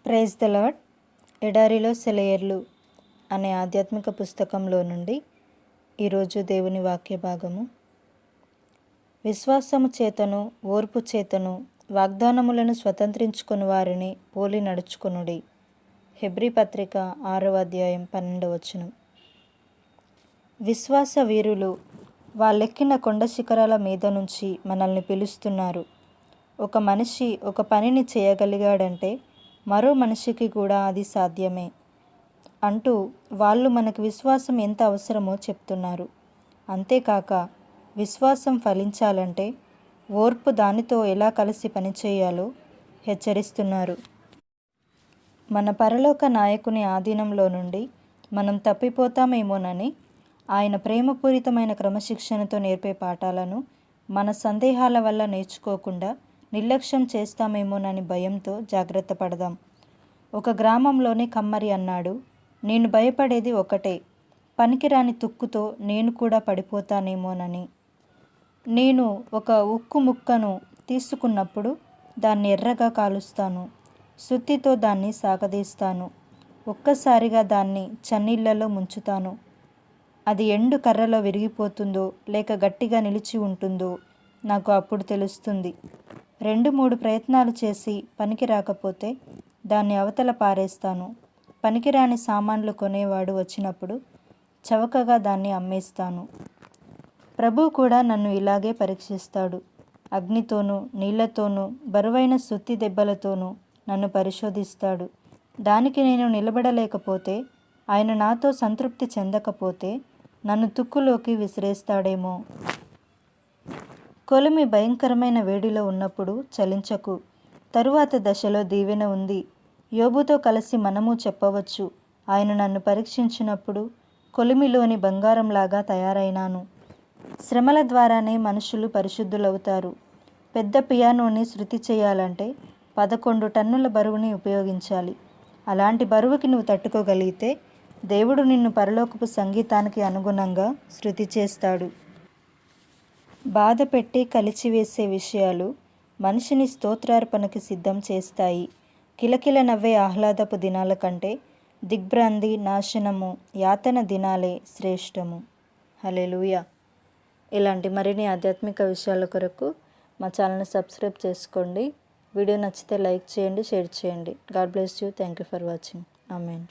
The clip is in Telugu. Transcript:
Praise the lord. ఎడారిలో సెలయేర్లు అనే ఆధ్యాత్మిక పుస్తకంలో నుండి ఈరోజు దేవుని వాక్య భాగము. విశ్వాసము చేతను ఓర్పు చేతను వాగ్దానములను స్వతంత్రించుకుని వారిని పోలి నడుచుకొనుడి. హెబ్రీ పత్రిక 6వ అధ్యాయం 12వ వచనం. విశ్వాస వీరులు వాళ్ళెక్కిన కొండ శిఖరాల మీద నుంచి మనల్ని పిలుస్తున్నారు. ఒక మనిషి ఒక పనిని చేయగలిగాడంటే మరో మనిషికి కూడా అది సాధ్యమే అంటూ వాళ్ళు మనకు విశ్వాసం ఎంత అవసరమో చెప్తున్నారు. అంతేకాక విశ్వాసం ఫలించాలంటే ఓర్పు దానితో ఎలా కలిసి పనిచేయాలో హెచ్చరిస్తున్నారు. మన పరలోక నాయకుని ఆధీనంలో నుండి మనం తప్పిపోతామేమోనని ఆయన ప్రేమపూరితమైన క్రమశిక్షణతో నేర్పే పాఠాలను మన సందేహాల వల్ల నేర్చుకోకుండా నిర్లక్ష్యం చేస్తామేమోనని భయంతో జాగ్రత్త పడదాం. ఒక గ్రామంలోని కమ్మరి అన్నాడు, నేను భయపడేది ఒకటే, పనికిరాని తుక్కుతో నేను కూడా పడిపోతానేమోనని. నేను ఒక ఉక్కు ముక్కను తీసుకున్నప్పుడు దాన్ని ఎర్రగా కాలుస్తాను, సుత్తితో దాన్ని సాగదీస్తాను, ఒక్కసారిగా దాన్ని చన్నీళ్లలో ముంచుతాను. అది ఎండు కర్రలో విరిగిపోతుందో లేక గట్టిగా నిలిచి ఉంటుందో నాకు అప్పుడు తెలుస్తుంది. 2-3 ప్రయత్నాలు చేసి పనికి రాకపోతే దాన్ని అవతల పారేస్తాను. పనికిరాని సామాన్లు కొనేవాడు వచ్చినప్పుడు చవకగా దాన్ని అమ్మేస్తాను. ప్రభువు కూడా నన్ను ఇలాగే పరీక్షిస్తాడు. అగ్నితోనూ నీళ్లతోనూ బరువైన సుత్తి దెబ్బలతోనూ నన్ను పరిశోధిస్తాడు. దానికి నేను నిలబడలేకపోతే, ఆయన నాతో సంతృప్తి చెందకపోతే నన్ను తుక్కులోకి విసిరేస్తాడేమో. కొలిమి భయంకరమైన వేడిలో ఉన్నప్పుడు చలించకు. తరువాత దశలో దీవెన ఉంది. యోబుతో కలిసి మనము చెప్పవచ్చు, ఆయన నన్ను పరీక్షించినప్పుడు కొలిమిలోని బంగారంలాగా తయారైనాను. శ్రమల ద్వారానే మనుషులు పరిశుద్ధులవుతారు. పెద్ద పియానోని శృతి చేయాలంటే 11 టన్నుల బరువుని ఉపయోగించాలి. అలాంటి బరువుకి నువ్వు తట్టుకోగలిగితే దేవుడు నిన్ను పరలోకపు సంగీతానికి అనుగుణంగా శృతి చేస్తాడు. బాధ పెట్టి కలిచివేసే విషయాలు మనిషిని స్తోత్రార్పణకి సిద్ధం చేస్తాయి. కిలకిల నవ్వే ఆహ్లాదపు దినాల కంటే దిగ్భ్రాంతి, నాశనము, యాతన దినాలే శ్రేష్టము. హల్లెలూయా. ఇలాంటి మరిన్ని ఆధ్యాత్మిక విషయాల కొరకు మా ఛానల్ని సబ్స్క్రైబ్ చేసుకోండి. వీడియో నచ్చితే లైక్ చేయండి, షేర్ చేయండి. God bless you. Thank you for watching. Amen.